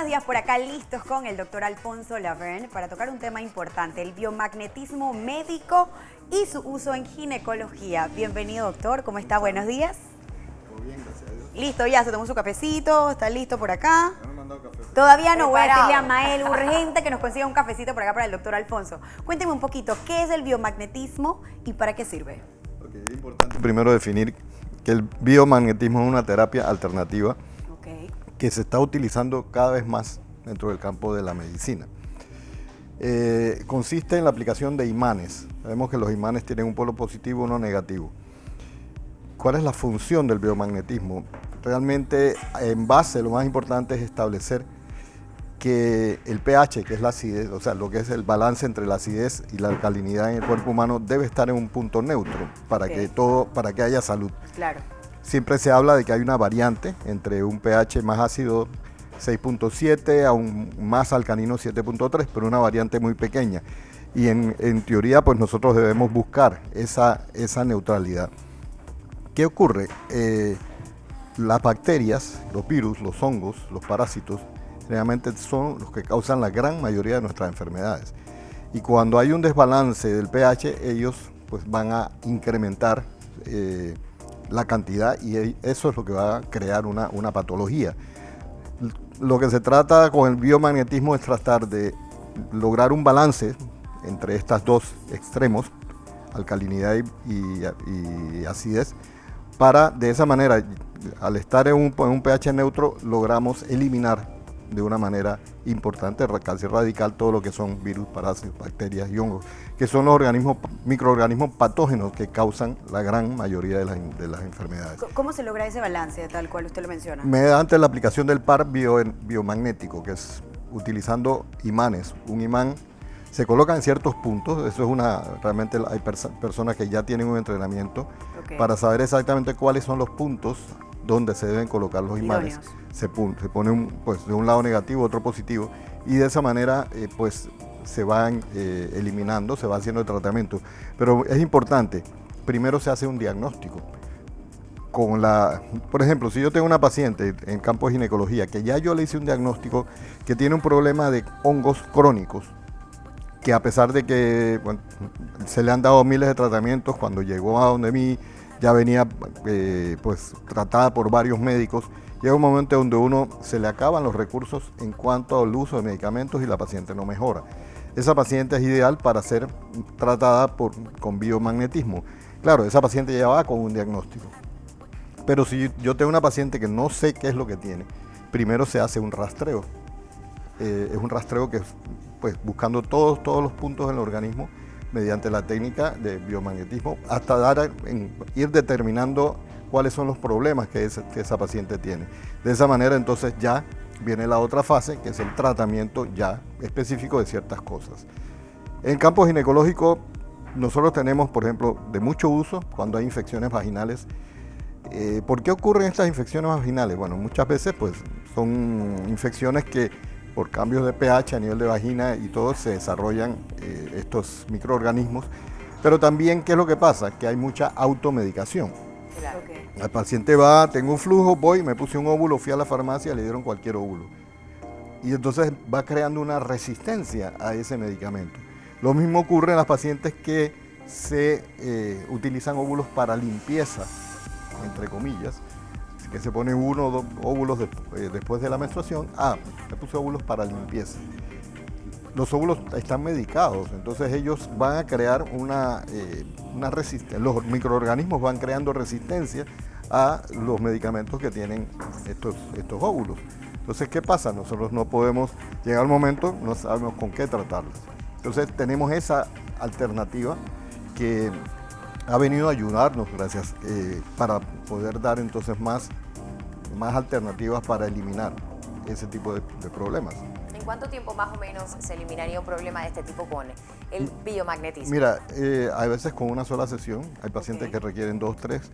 días por acá listos con el doctor Alfonso Laverne para tocar un tema importante, el biomagnetismo médico y su uso en ginecología. Bienvenido, doctor, ¿cómo está? Buenos días. Todo bien, gracias a Dios. Listo, ya se tomó su cafecito, está listo por acá. Ya me han mandado café. Todavía no, voy a Preparado. decirle a Mael urgente que nos consiga un cafecito por acá para el doctor Alfonso. Cuénteme un poquito, ¿qué es el biomagnetismo y para qué sirve? Ok, es importante primero definir que el biomagnetismo es una terapia alternativa que se está utilizando cada vez más dentro del campo de la medicina. Consiste en la aplicación de imanes. Sabemos que los imanes tienen un polo positivo y uno negativo. ¿Cuál es la función del biomagnetismo? Realmente, en base, lo más importante es establecer que el pH, que es la acidez, o sea, lo que es el balance entre la acidez y la alcalinidad en el cuerpo humano, debe estar en un punto neutro para que haya salud. Claro. Siempre se habla de que hay una variante entre un pH más ácido 6.7 a un más alcalino 7.3, pero una variante muy pequeña. Y en teoría, pues nosotros debemos buscar esa neutralidad. ¿Qué ocurre? Las bacterias, los virus, los hongos, los parásitos, realmente son los que causan la gran mayoría de nuestras enfermedades. Y cuando hay un desbalance del pH, ellos pues van a incrementar la cantidad y eso es lo que va a crear una patología. Lo que se trata con el biomagnetismo es tratar de lograr un balance entre estos dos extremos, alcalinidad y acidez, para de esa manera, al estar en un pH neutro, logramos eliminar de una manera importante, casi radical, todo lo que son virus, parásitos, bacterias y hongos, que son los microorganismos patógenos que causan la gran mayoría de las enfermedades. ¿Cómo se logra ese balance, tal cual usted lo menciona? Mediante la aplicación del par biomagnético, que es utilizando imanes. Un imán se coloca en ciertos puntos, eso es realmente hay personas que ya tienen un entrenamiento para saber exactamente cuáles son los puntos donde se deben colocar los imanes. Se pone pues, de un lado negativo, otro positivo, y de esa manera pues se van eliminando, se va haciendo el tratamiento. Pero es importante, primero se hace un diagnóstico. Por ejemplo, si yo tengo una paciente en campo de ginecología, que ya yo le hice un diagnóstico que tiene un problema de hongos crónicos, que a pesar de que bueno, se le han dado miles de tratamientos, cuando llegó a donde mí ya venía pues tratada por varios médicos, llega un momento donde uno se le acaban los recursos en cuanto al uso de medicamentos y la paciente no mejora. Esa paciente es ideal para ser tratada con biomagnetismo. Claro, esa paciente ya va con un diagnóstico. Pero si yo tengo una paciente que no sé qué es lo que tiene, primero se hace un rastreo. Es un rastreo que pues buscando todos los puntos del organismo mediante la técnica de biomagnetismo hasta ir determinando cuáles son los problemas que esa paciente tiene. De esa manera entonces ya viene la otra fase, que es el tratamiento ya específico de ciertas cosas. En el campo ginecológico nosotros tenemos, por ejemplo, de mucho uso cuando hay infecciones vaginales. ¿Por qué ocurren estas infecciones vaginales? Bueno, muchas veces pues son infecciones que por cambios de pH a nivel de vagina y todo se desarrollan estos microorganismos, pero también, ¿qué es lo que pasa? Que hay mucha automedicación. Claro. El paciente va, tengo un flujo, voy, me puse un óvulo, fui a la farmacia, le dieron cualquier óvulo. Y entonces va creando una resistencia a ese medicamento. Lo mismo ocurre en las pacientes que se utilizan óvulos para limpieza, entre comillas, que se ponen 1 o 2 óvulos después de la menstruación. Me puse óvulos para limpieza. Los óvulos están medicados, entonces ellos van a crear una resistencia, los microorganismos van creando resistencia a los medicamentos que tienen estos óvulos. Entonces, ¿qué pasa? Nosotros no podemos, llegar al momento, no sabemos con qué tratarlos. Entonces, tenemos esa alternativa que ha venido a ayudarnos, gracias, para poder dar entonces más alternativas para eliminar ese tipo de problemas. ¿En cuánto tiempo más o menos se eliminaría un problema de este tipo con el biomagnetismo? Mira, hay veces con una sola sesión, hay pacientes que requieren 2, 3,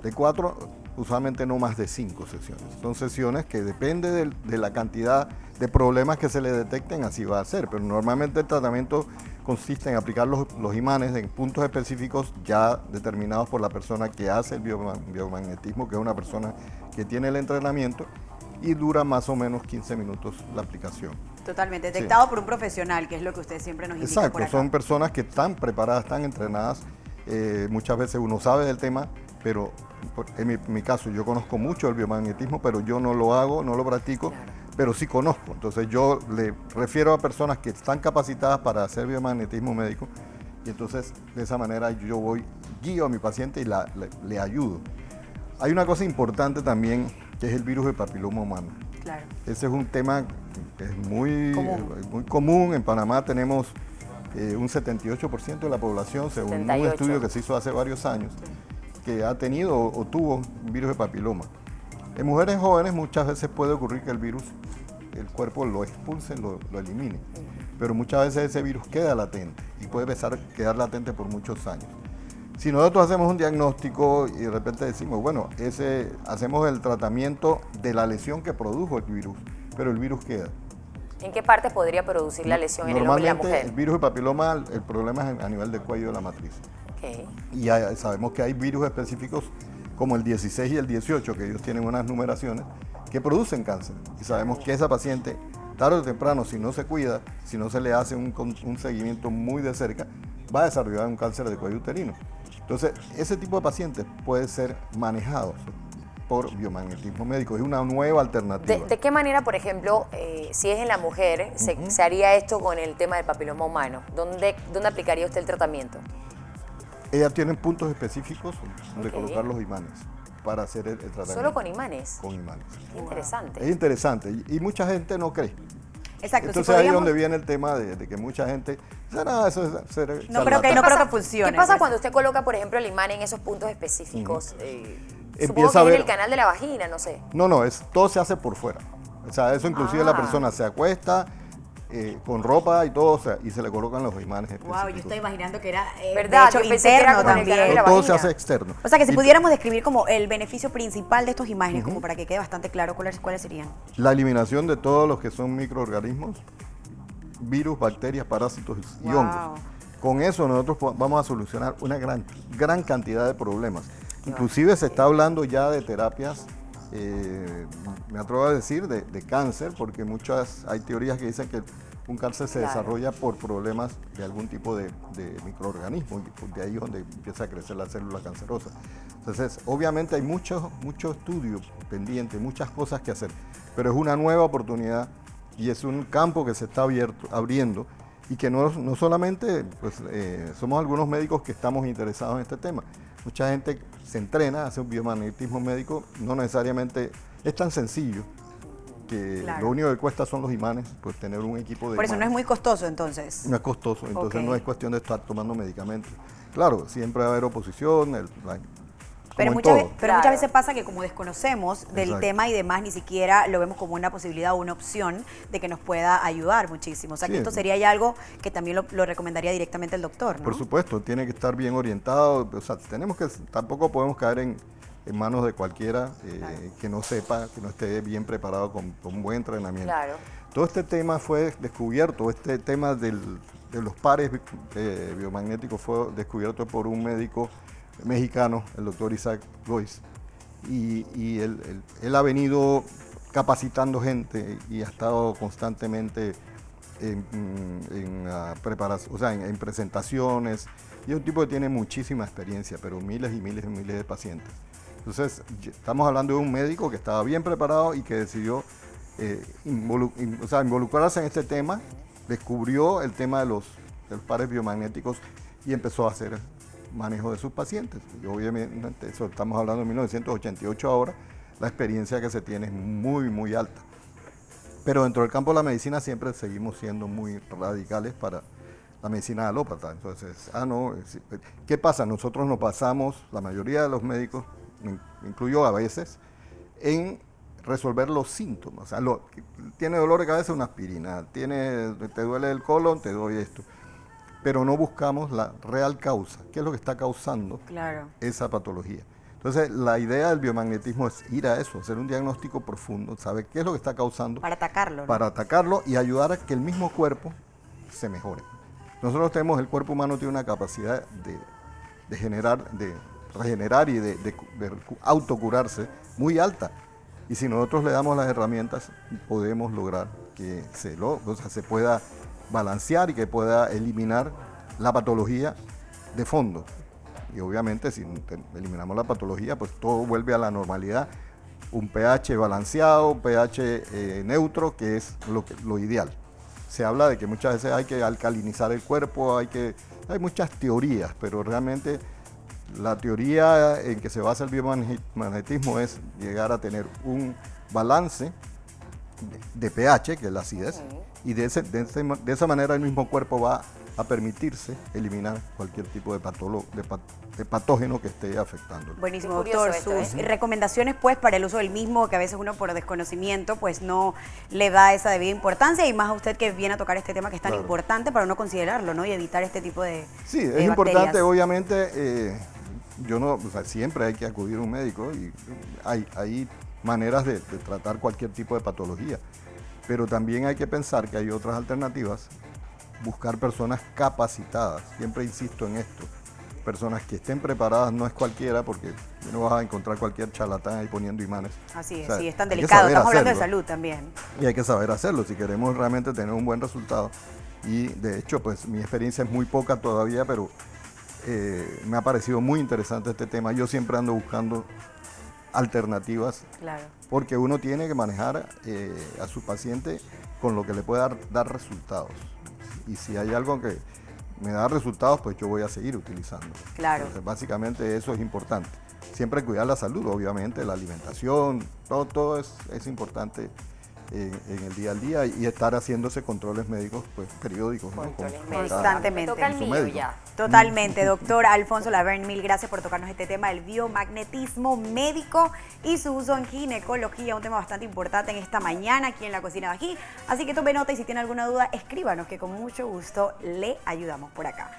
de 4, usualmente no más de 5 sesiones. Son sesiones que depende de la cantidad de problemas que se le detecten, así va a ser, pero normalmente el tratamiento consiste en aplicar los imanes en puntos específicos ya determinados por la persona que hace el biomagnetismo, que es una persona que tiene el entrenamiento, y dura más o menos 15 minutos la aplicación. Totalmente, detectado por un profesional, que es lo que usted siempre nos indica. Exacto, por acá. son personas que están preparadas, están entrenadas. Muchas veces uno sabe del tema, pero en mi caso yo conozco mucho el biomagnetismo, pero yo no lo hago, no lo practico, pero sí conozco. Entonces yo le refiero a personas que están capacitadas para hacer biomagnetismo médico y entonces de esa manera yo guío a mi paciente y le ayudo. Hay una cosa importante también que es el virus del papiloma humano. Claro. Ese es un tema que es muy Común. común. En Panamá tenemos un 78% de la población, según 78. un estudio que se hizo hace varios años, que ha tenido o tuvo un virus de papiloma. En mujeres jóvenes muchas veces puede ocurrir que el virus, el cuerpo lo expulse, lo elimine, pero muchas veces ese virus queda latente y puede quedar latente por muchos años. Si nosotros hacemos un diagnóstico y de repente decimos, bueno, hacemos el tratamiento de la lesión que produjo el virus, pero el virus queda. ¿En qué parte podría producir la lesión en el hombre y la Normalmente el mujer? virus de papiloma, el problema es a nivel del cuello de la matriz. Ok. Y sabemos que hay virus específicos como el 16 y el 18, que ellos tienen unas numeraciones, que producen cáncer. Y sabemos que esa paciente, tarde o temprano, si no se cuida, si no se le hace un seguimiento muy de cerca, va a desarrollar un cáncer de cuello uterino. Entonces, ese tipo de pacientes puede ser manejados por biomagnetismo médico. Es una nueva alternativa. ¿De qué manera, por ejemplo, si es en la mujer, se haría esto con el tema del papiloma humano? ¿Dónde aplicaría usted el tratamiento? Ellas tienen puntos específicos donde Ok. colocar los imanes para hacer el tratamiento. ¿Solo con imanes? Con imanes. Qué interesante. Es interesante y mucha gente no cree. Exacto. Entonces si ahí es podríamos- donde viene el tema de que mucha gente dice, no, eso es ser No creo que charlatán". funcione. ¿Qué pasa pues. cuando usted coloca, por ejemplo, el imán en esos puntos específicos? Supongo Empieza que a es en ver- el canal de la vagina, no sé. No, todo se hace por fuera. O sea, eso inclusive la persona se acuesta con ropa y todo, o sea, y se le colocan los imanes específicos. Wow, yo estoy imaginando que era ¿Verdad? de hecho Yo pensé que era interno como en el también. canal de la Todo se vagina. hace externo. O sea que si Y pudiéramos describir como el beneficio principal de estos imágenes, como para que quede bastante claro cuáles serían. la eliminación de todos los que son microorganismos, virus, bacterias, parásitos y Wow. hongos. Con eso nosotros vamos a solucionar una gran cantidad de problemas. Inclusive se está hablando ya de terapias, me atrevo a decir, de cáncer, porque hay teorías que dicen que un cáncer se Claro. desarrolla por problemas de algún tipo de microorganismo, y de ahí es donde empieza a crecer la célula cancerosa. Entonces, obviamente hay mucho estudio pendiente, muchas cosas que hacer, pero es una nueva oportunidad y es un campo que se está abriendo y que no solamente pues, somos algunos médicos que estamos interesados en este tema. Mucha gente se entrena, hace un biomagnetismo médico, no necesariamente es tan sencillo, que Claro. lo único que cuesta son los imanes, pues tener un equipo de Por eso no es imanes. muy costoso entonces. No es costoso, entonces Ok. no es cuestión de estar tomando medicamentos. Claro, siempre va a haber oposición, Pero, como en muchas, todo. pero muchas Claro. veces pasa que como desconocemos del Exacto. tema y demás, ni siquiera lo vemos como una posibilidad o una opción de que nos pueda ayudar muchísimo. O sea, Sí. que esto sería ya algo que también lo recomendaría directamente el doctor, ¿no? Por supuesto, tiene que estar bien orientado, o sea, tampoco podemos caer en manos de cualquiera que no sepa, que no esté bien preparado con un buen entrenamiento. Claro. Todo este tema fue descubierto, este tema de los pares biomagnéticos fue descubierto por un médico mexicano, el doctor Isaac Goiz, y él ha venido capacitando gente y ha estado constantemente en preparación, o sea, en presentaciones, y es un tipo que tiene muchísima experiencia, pero miles y miles y miles de pacientes. Entonces, estamos hablando de un médico que estaba bien preparado y que decidió involucrarse en este tema, descubrió el tema de los pares biomagnéticos y empezó a hacer manejo de sus pacientes. Y obviamente, eso estamos hablando de 1988 ahora, la experiencia que se tiene es muy, muy alta. Pero dentro del campo de la medicina siempre seguimos siendo muy radicales para la medicina alópata. Entonces, ¿qué pasa? Nosotros nos basamos, la mayoría de los médicos, incluyo a veces, en resolver los síntomas. O sea, tiene dolor de cabeza, una aspirina, te duele el colon, te doy esto. Pero no buscamos la real causa, qué es lo que está causando Claro. esa patología. Entonces, la idea del biomagnetismo es ir a eso, hacer un diagnóstico profundo, saber qué es lo que está causando, Para atacarlo, ¿no? para atacarlo y ayudar a que el mismo cuerpo se mejore. Nosotros el cuerpo humano tiene una capacidad de regenerar y de autocurarse muy alta. Y si nosotros le damos las herramientas, podemos lograr que se pueda balancear y que pueda eliminar la patología de fondo. Y obviamente si eliminamos la patología, pues todo vuelve a la normalidad. Un pH balanceado, un pH neutro, que es lo ideal. Se habla de que muchas veces hay que alcalinizar el cuerpo, hay muchas teorías, pero realmente la teoría en que se basa el biomagnetismo es llegar a tener un balance de pH, que es la acidez, y de esa manera el mismo cuerpo va a permitirse eliminar cualquier tipo de patógeno que esté afectando. Buenísimo, Qué curioso doctor. esto, Sus recomendaciones pues para el uso del mismo, que a veces uno por desconocimiento pues no le da esa debida importancia, y más a usted que viene a tocar este tema que es tan importante para no considerarlo, ¿no? Y evitar este tipo de Sí, es de importante, bacterias. obviamente, siempre hay que acudir a un médico y hay maneras de tratar cualquier tipo de patología, pero también hay que pensar que hay otras alternativas, buscar personas capacitadas, siempre insisto en esto, personas que estén preparadas, no es cualquiera, porque no vas a encontrar cualquier charlatán ahí poniendo imanes. Así es, O sea, sí, es tan hay que delicado, saber estamos hablando de hacerlo. salud también. Y hay que saber hacerlo si queremos realmente tener un buen resultado. Y de hecho, pues mi experiencia es muy poca todavía, pero me ha parecido muy interesante este tema. Yo siempre ando buscando alternativas, Claro. porque uno tiene que manejar a su paciente con lo que le puede dar resultados. Y si hay algo que me da resultados, pues yo voy a seguir utilizando. Claro. Entonces, básicamente eso es importante. Siempre cuidar la salud, obviamente, la alimentación, todo es importante en el día a día, y estar haciéndose controles médicos pues periódicos, ¿no? Controles Con médicos. Constantemente. Me toca el Con su mío médico. ya. Totalmente, doctor Alfonso Laverne, mil gracias por tocarnos este tema del biomagnetismo médico y su uso en ginecología, un tema bastante importante en esta mañana aquí en la Cocina de Ají. Así que tome nota, y si tiene alguna duda, escríbanos, que con mucho gusto le ayudamos por acá.